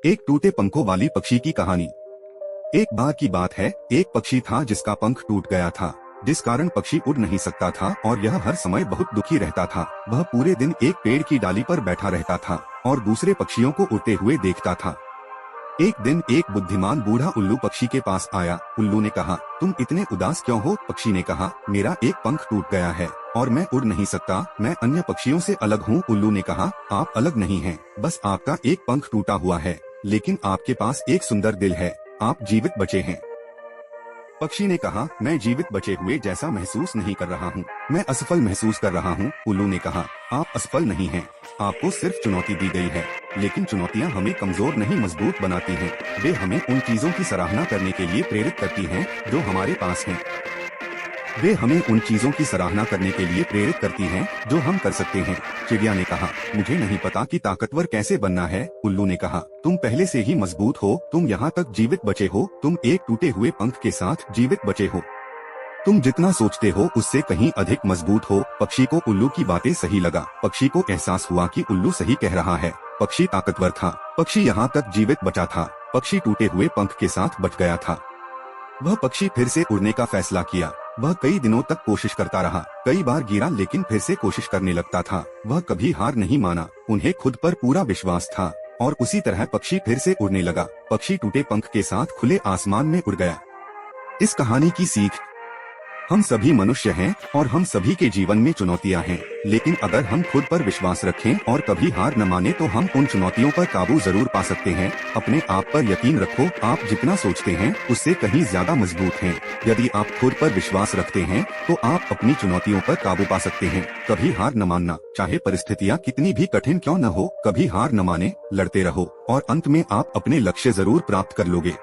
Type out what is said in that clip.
एक टूटे पंखों वाली पक्षी की कहानी। एक बार की बात है, एक पक्षी था जिसका पंख टूट गया था, जिस कारण पक्षी उड़ नहीं सकता था और यह हर समय बहुत दुखी रहता था। वह पूरे दिन एक पेड़ की डाली पर बैठा रहता था और दूसरे पक्षियों को उड़ते हुए देखता था। एक दिन एक बुद्धिमान बूढ़ा उल्लू पक्षी के पास आया। उल्लू ने कहा, तुम इतने उदास क्यों हो? पक्षी ने कहा, मेरा एक पंख टूट गया है और मैं उड़ नहीं सकता, मैं अन्य पक्षियों से अलग हूँ। उल्लू ने कहा, आप अलग नहीं हैं, बस आपका एक पंख टूटा हुआ है, लेकिन आपके पास एक सुंदर दिल है, आप जीवित बचे हैं। पक्षी ने कहा, मैं जीवित बचे हुए जैसा महसूस नहीं कर रहा हूँ, मैं असफल महसूस कर रहा हूँ। उल्लू ने कहा, आप असफल नहीं हैं, आपको सिर्फ चुनौती दी गई है, लेकिन चुनौतियाँ हमें कमजोर नहीं मजबूत बनाती हैं। वे हमें उन चीजों की सराहना करने के लिए प्रेरित करती हैं जो हमारे पास हैं। वे हमें उन चीजों की सराहना करने के लिए प्रेरित करती हैं जो हम कर सकते हैं। चिड़िया ने कहा, मुझे नहीं पता कि ताकतवर कैसे बनना है। उल्लू ने कहा, तुम पहले से ही मजबूत हो, तुम यहाँ तक जीवित बचे हो, तुम एक टूटे हुए पंख के साथ जीवित बचे हो, तुम जितना सोचते हो उससे कहीं अधिक मजबूत हो। पक्षी को उल्लू की बातें सही लगा। पक्षी को एहसास हुआ कि उल्लू सही कह रहा है। पक्षी ताकतवर था, पक्षी यहाँ तक जीवित बचा था, पक्षी टूटे हुए पंख के साथ बच गया था। वह पक्षी फिर से उड़ने का फैसला किया। वह कई दिनों तक कोशिश करता रहा, कई बार गिरा लेकिन फिर से कोशिश करने लगता था। वह कभी हार नहीं माना, उन्हें खुद पर पूरा विश्वास था और उसी तरह पक्षी फिर से उड़ने लगा। पक्षी टूटे पंख के साथ खुले आसमान में उड़ गया। इस कहानी की सीख, हम सभी मनुष्य हैं और हम सभी के जीवन में चुनौतियां हैं, लेकिन अगर हम खुद पर विश्वास रखें और कभी हार न माने तो हम उन चुनौतियों पर काबू जरूर पा सकते हैं। अपने आप पर यकीन रखो, आप जितना सोचते हैं उससे कहीं ज्यादा मजबूत हैं। यदि आप खुद पर विश्वास रखते हैं तो आप अपनी चुनौतियों पर काबू पा सकते हैं। कभी हार न मानना, चाहे परिस्थितियाँ कितनी भी कठिन क्यों न हो, कभी हार न माने, लड़ते रहो और अंत में आप अपने लक्ष्य जरूर प्राप्त कर लोगे।